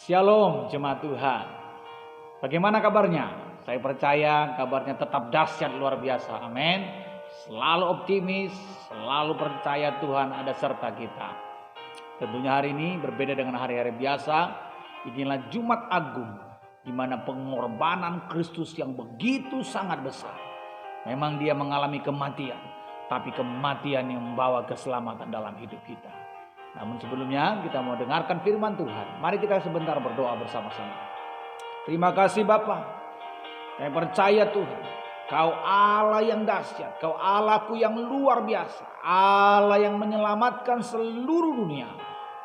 Shalom jemaat Tuhan. Bagaimana kabarnya? Saya percaya kabarnya tetap dahsyat luar biasa. Amin. Selalu optimis, selalu percaya Tuhan ada serta kita. Tentunya hari ini berbeda dengan hari-hari biasa. Inilah Jumat Agung, di mana pengorbanan Kristus yang begitu sangat besar. Memang dia mengalami kematian, tapi kematian yang membawa keselamatan dalam hidup kita. Namun sebelumnya kita mau dengarkan firman Tuhan. Mari kita sebentar berdoa bersama-sama. Terima kasih Bapa. Kami percaya Tuhan, Kau Allah yang dahsyat, Kau Allahku yang luar biasa, Allah yang menyelamatkan seluruh dunia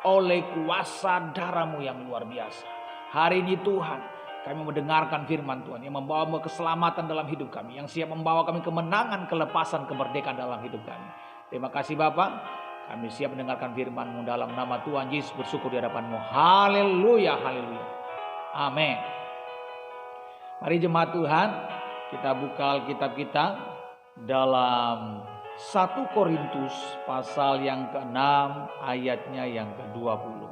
oleh kuasa darah-Mu yang luar biasa. Hari ini Tuhan, kami mendengarkan firman Tuhan yang membawa keselamatan dalam hidup kami, yang siap membawa kami kemenangan, kelepasan, kemerdekaan dalam hidup kami. Terima kasih Bapa. Kami siap mendengarkan firman-Mu dalam nama Tuhan Yesus, bersyukur di hadapan-Mu. Haleluya, haleluya. Amin. Mari jemaat Tuhan, kita buka Alkitab kita dalam 1 Korintus pasal yang ke-6 ayatnya yang ke-20.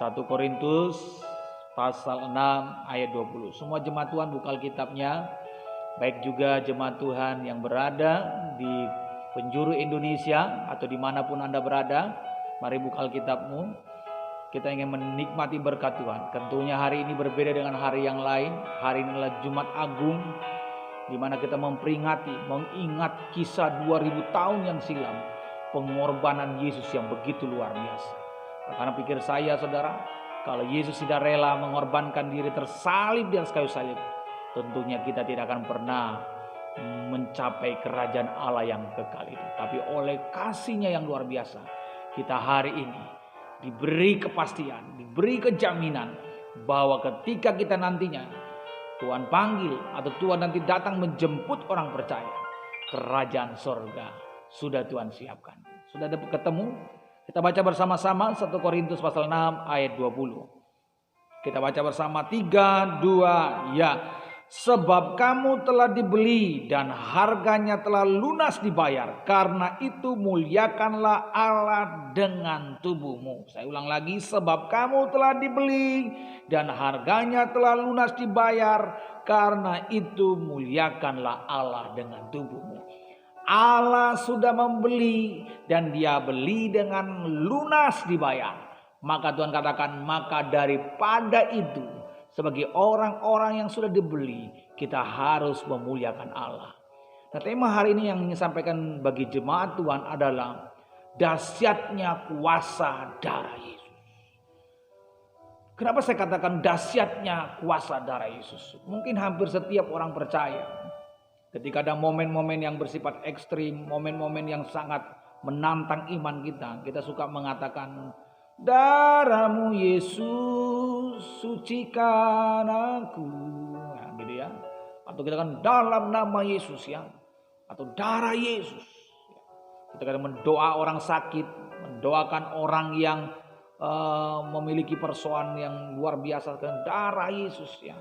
1 Korintus pasal 6 ayat 20. Semua jemaat Tuhan buka Alkitabnya, baik juga jemaat Tuhan yang berada di penjuru Indonesia atau dimanapun Anda berada, mari buka Alkitab-Mu. Kita ingin menikmati berkat Tuhan. Tentunya hari ini berbeda dengan hari yang lain. Hari ini adalah Jumat Agung, di mana kita memperingati, mengingat kisah 2000 tahun yang silam, pengorbanan Yesus yang begitu luar biasa. Karena pikir saya saudara, kalau Yesus tidak rela mengorbankan diri tersalib di atas kayu salib, tentunya kita tidak akan pernah mencapai kerajaan Allah yang kekal itu. Tapi oleh kasih-Nya yang luar biasa, kita hari ini diberi kepastian, diberi kejaminan bahwa ketika kita nantinya Tuhan panggil atau Tuhan nanti datang menjemput orang percaya, kerajaan sorga sudah Tuhan siapkan. Sudah ada ketemu? Kita baca bersama-sama 1 Korintus pasal 6 ayat 20. Kita baca bersama 3, 2, ya. Sebab kamu telah dibeli dan harganya telah lunas dibayar. Karena itu muliakanlah Allah dengan tubuhmu. Saya ulang lagi, sebab kamu telah dibeli dan harganya telah lunas dibayar. Karena itu muliakanlah Allah dengan tubuhmu. Allah sudah membeli dan Dia beli dengan lunas dibayar. Maka Tuhan katakan, maka daripada itu, sebagai orang-orang yang sudah dibeli, kita harus memuliakan Allah. Nah, tema hari ini yang ingin sampaikan bagi jemaat Tuhan adalah dahsyatnya kuasa darah Yesus. Kenapa saya katakan dahsyatnya kuasa darah Yesus? Mungkin hampir setiap orang percaya, ketika ada momen-momen yang bersifat ekstrim, momen-momen yang sangat menantang iman kita, kita suka mengatakan, darah-Mu Yesus sucikan aku, ya, gitu ya. Atau kita kan dalam nama Yesus ya, atau darah Yesus. Kita kan mendoa orang sakit, mendoakan orang yang memiliki persoalan yang luar biasa, kan darah Yesus ya.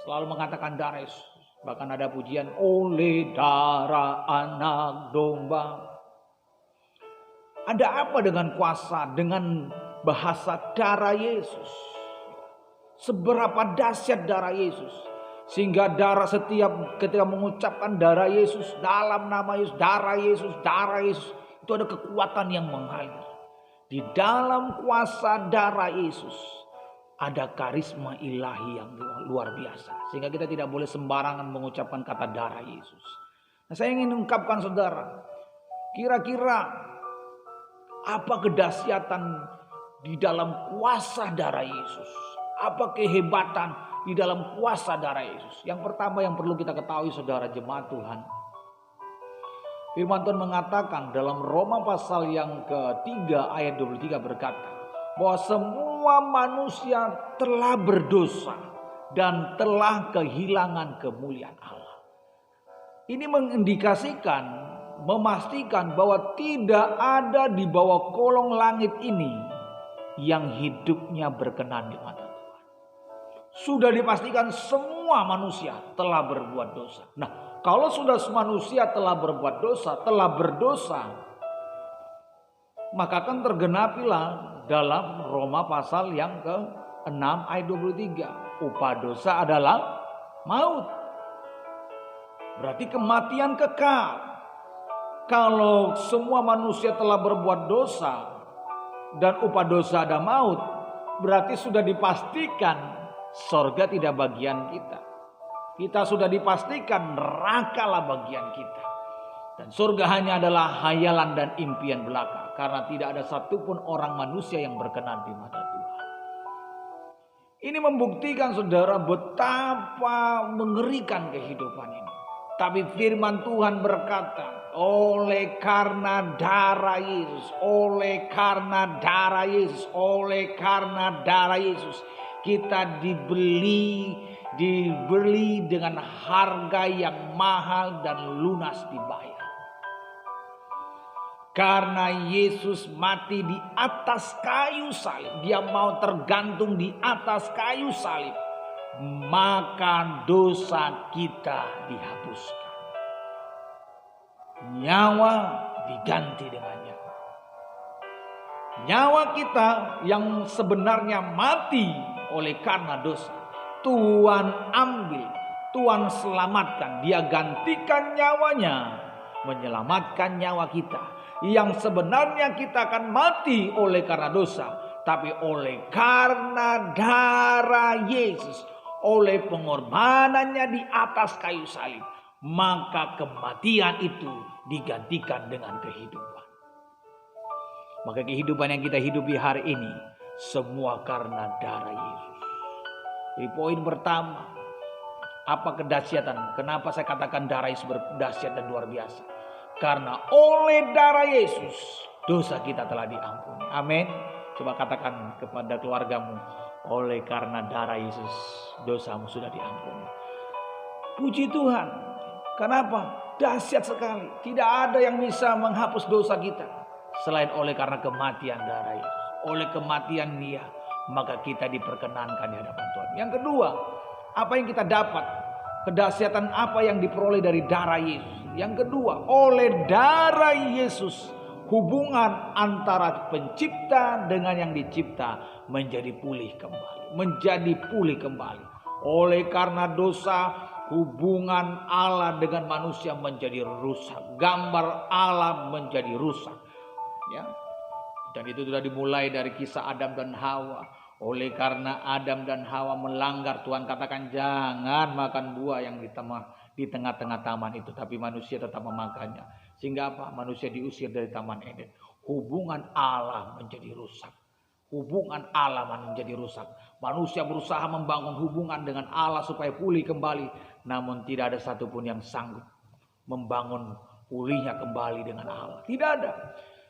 Selalu mengatakan darah Yesus. Bahkan ada pujian, oleh darah anak domba. Ada apa dengan kuasa, dengan bahasa darah Yesus? Seberapa dahsyat darah Yesus, sehingga darah setiap ketika mengucapkan darah Yesus, dalam nama Yesus, darah Yesus, darah Yesus, itu ada kekuatan yang mengalir. Di dalam kuasa darah Yesus ada karisma ilahi yang luar biasa, sehingga kita tidak boleh sembarangan mengucapkan kata darah Yesus. Nah, saya ingin mengungkapkan saudara, kira-kira apa kedahsyatan di dalam kuasa darah Yesus? Apa kehebatan di dalam kuasa darah Yesus? Yang pertama yang perlu kita ketahui saudara jemaat Tuhan, firman Tuhan mengatakan dalam Roma pasal yang ke-3 ayat 23 berkata, bahwa semua manusia telah berdosa dan telah kehilangan kemuliaan Allah. Ini mengindikasikan, memastikan bahwa tidak ada di bawah kolong langit ini yang hidupnya berkenan di mata Tuhan. Sudah dipastikan semua manusia telah berbuat dosa. Nah, kalau sudah manusia telah berbuat dosa, telah berdosa, maka akan tergenapilah dalam Roma pasal yang ke 6 ayat 23. Upah dosa adalah maut. Berarti kematian kekal. Kalau semua manusia telah berbuat dosa dan upah dosa ada maut, berarti sudah dipastikan sorga tidak bagian kita. Kita sudah dipastikan neraka lah bagian kita. Dan surga hanya adalah hayalan dan impian belaka. Karena tidak ada satupun orang manusia yang berkenan di mata Tuhan. Ini membuktikan saudara betapa mengerikan kehidupan ini. Tapi firman Tuhan berkata, oleh karena darah Yesus, oleh karena darah Yesus, oleh karena darah Yesus, kita dibeli dengan harga yang mahal dan lunas dibayar. Karena Yesus mati di atas kayu salib, dia mau tergantung di atas kayu salib, maka dosa kita dihapuskan. Nyawa diganti dengan nyawa. Nyawa kita yang sebenarnya mati oleh karena dosa, Tuhan ambil, Tuhan selamatkan. Dia gantikan nyawanya, menyelamatkan nyawa kita. Yang sebenarnya kita akan mati oleh karena dosa, tapi oleh karena darah Yesus, oleh pengorbanannya di atas kayu salib, maka kematian itu digantikan dengan kehidupan. Maka kehidupan yang kita hidupi hari ini semua karena darah Yesus. Jadi poin pertama, apa kedahsyatan? Kenapa saya katakan darah Yesus berdahsyat dan luar biasa? Karena oleh darah Yesus dosa kita telah diampuni. Amin. Coba katakan kepada keluargamu, oleh karena darah Yesus dosamu sudah diampuni. Puji Tuhan. Kenapa? Dahsyat sekali. Tidak ada yang bisa menghapus dosa kita selain oleh karena kematian darah Yesus. Oleh kematian Dia, maka kita diperkenankan di hadapan Tuhan. Yang kedua, apa yang kita dapat? Kedahsyatan apa yang diperoleh dari darah Yesus? Yang kedua, oleh darah Yesus, hubungan antara pencipta dengan yang dicipta menjadi pulih kembali. Menjadi pulih kembali. Oleh karena dosa, hubungan Allah dengan manusia menjadi rusak. Gambar Allah menjadi rusak. Ya. Dan itu sudah dimulai dari kisah Adam dan Hawa. Oleh karena Adam dan Hawa melanggar, Tuhan katakan jangan makan buah yang di tengah-tengah taman itu. Tapi manusia tetap memakannya. Sehingga apa? Manusia diusir dari Taman Eden. Hubungan Allah menjadi rusak. Hubungan Allah menjadi rusak. Manusia berusaha membangun hubungan dengan Allah supaya pulih kembali. Namun tidak ada satupun yang sanggup membangun pulihnya kembali dengan Allah. Tidak ada.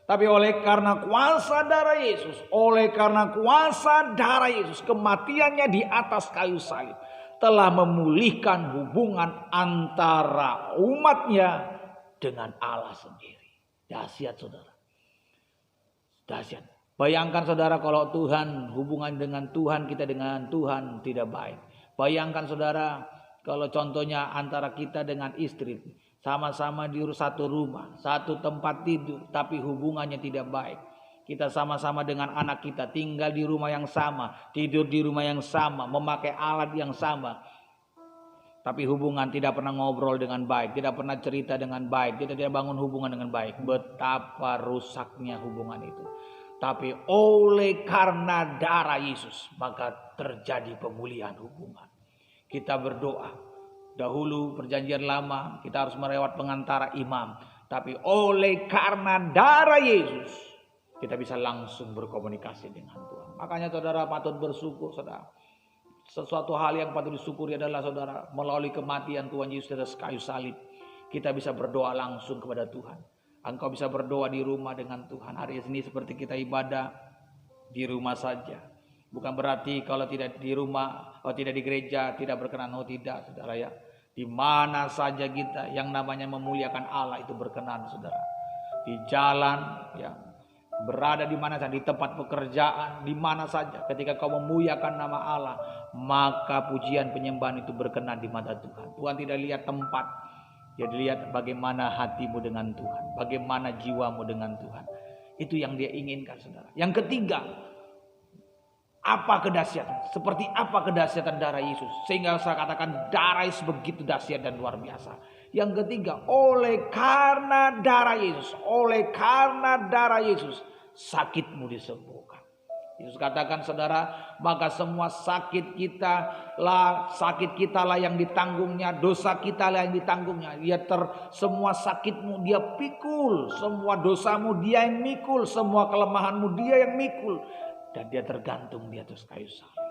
Tapi oleh karena kuasa darah Yesus, oleh karena kuasa darah Yesus, kematiannya di atas kayu salib telah memulihkan hubungan antara umatnya dengan Allah sendiri. Dahsyat saudara. Dahsyat. Bayangkan saudara kalau Tuhan, hubungan dengan Tuhan, kita dengan Tuhan tidak baik. Bayangkan saudara kalau contohnya antara kita dengan istri. Sama-sama di satu rumah, satu tempat tidur, tapi hubungannya tidak baik. Kita sama-sama dengan anak kita, tinggal di rumah yang sama, tidur di rumah yang sama, memakai alat yang sama. Tapi hubungan tidak pernah ngobrol dengan baik, tidak pernah cerita dengan baik, kita tidak bangun hubungan dengan baik. Betapa rusaknya hubungan itu. Tapi oleh karena darah Yesus, maka terjadi pemulihan hubungan. Kita berdoa. Dahulu perjanjian lama kita harus melewat pengantara imam. Tapi oleh karena darah Yesus kita bisa langsung berkomunikasi dengan Tuhan. Makanya saudara patut bersyukur saudara. Sesuatu hal yang patut disyukuri adalah saudara, melalui kematian Tuhan Yesus di atas kayu salib, kita bisa berdoa langsung kepada Tuhan. Engkau bisa berdoa di rumah dengan Tuhan. Hari ini seperti kita ibadah di rumah saja. Bukan berarti kalau tidak di rumah, kalau tidak di gereja tidak berkenan. Oh tidak saudara ya. Di mana saja kita yang namanya memuliakan Allah itu berkenan saudara. Di jalan ya, berada di mana saja, di tempat pekerjaan, di mana saja. Ketika kau memuliakan nama Allah, maka pujian penyembahan itu berkenan di mata Tuhan. Tuhan tidak lihat tempat, dia dilihat bagaimana hatimu dengan Tuhan, bagaimana jiwamu dengan Tuhan. Itu yang dia inginkan saudara. Yang ketiga, Apa kedahsyatan? Seperti apa kedahsyatan darah Yesus? Sehingga saya katakan darah Yesus begitu dahsyat dan luar biasa. Yang ketiga, oleh karena darah Yesus. Oleh karena darah Yesus, sakitmu disembuhkan. Yesus katakan saudara, maka semua sakit kita lah yang ditanggungnya, dosa kita lah yang ditanggungnya. Semua sakitmu dia pikul, semua dosamu dia yang mikul, semua kelemahanmu dia yang mikul, dan dia tergantung di atas kayu salib.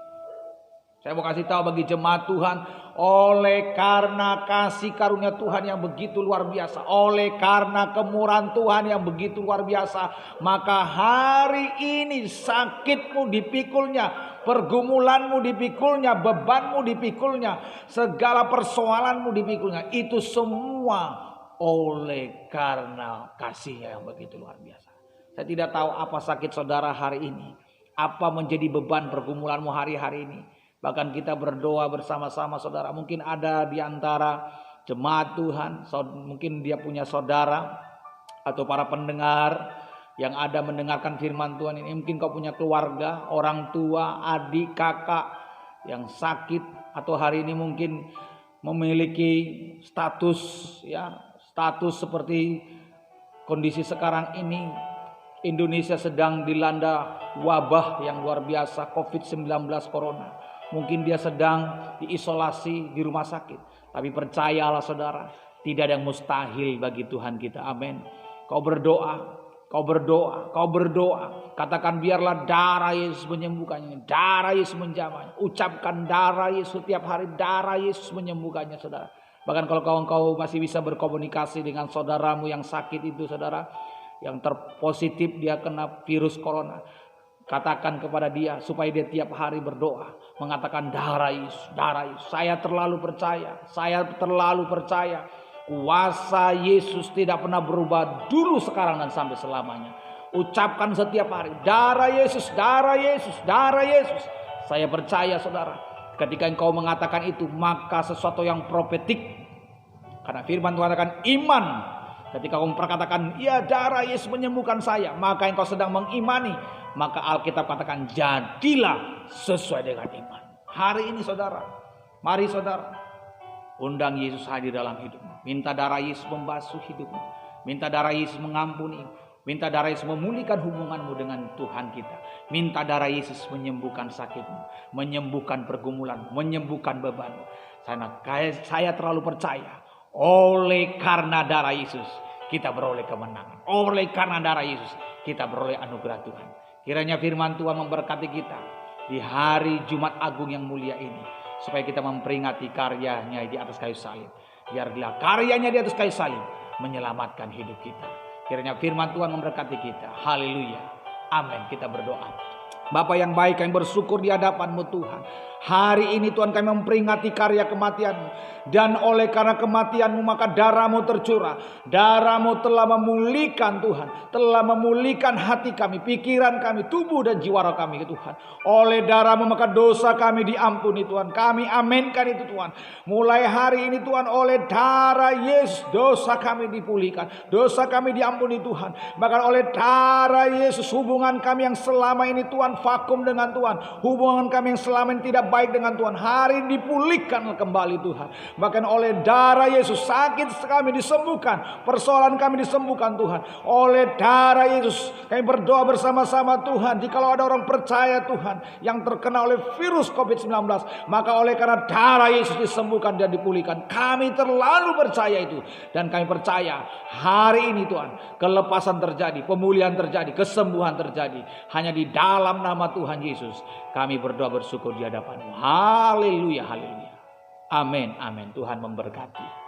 Saya mau kasih tahu bagi jemaat Tuhan, oleh karena kasih karunia Tuhan yang begitu luar biasa, oleh karena kemurahan Tuhan yang begitu luar biasa, maka hari ini sakitmu dipikulnya, pergumulanmu dipikulnya, bebanmu dipikulnya, segala persoalanmu dipikulnya. Itu semua oleh karena kasihnya yang begitu luar biasa. Saya tidak tahu apa sakit saudara hari ini, apa menjadi beban pergumulanmu hari-hari ini. Bahkan kita berdoa bersama-sama saudara. Mungkin ada di antara jemaat Tuhan, mungkin dia punya saudara atau para pendengar yang ada mendengarkan firman Tuhan ini. Mungkin kau punya keluarga, orang tua, adik, kakak yang sakit, atau hari ini mungkin memiliki status seperti kondisi sekarang ini. Indonesia sedang dilanda wabah yang luar biasa, COVID-19 Corona. Mungkin dia sedang diisolasi di rumah sakit. Tapi percayalah saudara, tidak ada yang mustahil bagi Tuhan kita. Amin. Kau berdoa. Katakan biarlah darah Yesus menyembuhkannya. Darah Yesus menjamahnya. Ucapkan darah Yesus setiap hari. Darah Yesus menyembuhkannya saudara. Bahkan kalau kau masih bisa berkomunikasi dengan saudaramu yang sakit itu saudara. Yang terpositif dia kena virus corona. Katakan kepada dia supaya dia tiap hari berdoa. Mengatakan darah Yesus, darah Yesus. Saya terlalu percaya. Kuasa Yesus tidak pernah berubah dulu, sekarang, dan sampai selamanya. Ucapkan setiap hari. Darah Yesus, darah Yesus, darah Yesus. Saya percaya saudara. Ketika engkau mengatakan itu, maka sesuatu yang profetik. Karena firman Tuhan katakan iman. Ketika kau perkatakan, ya darah Yesus menyembuhkan saya, maka engkau sedang mengimani. Maka Alkitab katakan jadilah sesuai dengan iman. Hari ini saudara, mari saudara, undang Yesus hadir dalam hidupmu. Minta darah Yesus membasuh hidupmu. Minta darah Yesus mengampuni. Minta darah Yesus memulihkan hubunganmu dengan Tuhan kita. Minta darah Yesus menyembuhkan sakitmu, menyembuhkan pergumulanmu, menyembuhkan bebanmu. Saya terlalu percaya. Oleh karena darah Yesus kita beroleh kemenangan. Oleh karena darah Yesus kita beroleh anugerah Tuhan. Kiranya firman Tuhan memberkati kita di hari Jumat Agung yang mulia ini, supaya kita memperingati karyanya di atas kayu salib. Biarlah karyanya di atas kayu salib menyelamatkan hidup kita. Kiranya firman Tuhan memberkati kita. Haleluya. Amin. Kita berdoa. Bapa yang baik, kami bersyukur di hadapan-Mu Tuhan. Hari ini Tuhan kami memperingati karya kematian-Mu. Dan oleh karena kematian-Mu maka darah-Mu tercurah. Darah-Mu telah memulihkan Tuhan. Telah memulihkan hati kami, pikiran kami, tubuh dan jiwa roh kami Tuhan. Oleh darah-Mu maka dosa kami diampuni Tuhan. Kami aminkan itu Tuhan. Mulai hari ini Tuhan, oleh darah Yesus dosa kami dipulihkan. Dosa kami diampuni Tuhan. Bahkan oleh darah Yesus hubungan kami yang selama ini Tuhan vakum dengan Tuhan. Hubungan kami yang selama ini tidak baik dengan Tuhan, hari ini dipulihkan kembali Tuhan. Bahkan oleh darah Yesus sakit kami disembuhkan, persoalan kami disembuhkan Tuhan. Oleh darah Yesus kami berdoa bersama-sama Tuhan. Jikalau ada orang percaya Tuhan yang terkena oleh virus COVID-19, maka oleh karena darah Yesus disembuhkan dan dipulihkan. Kami terlalu percaya itu. Dan kami percaya hari ini Tuhan, kelepasan terjadi, pemulihan terjadi, kesembuhan terjadi. Hanya di dalam nama Tuhan Yesus kami berdoa bersyukur di hadapan-Mu. Haleluya, haleluya. Amin, amin. Tuhan memberkati.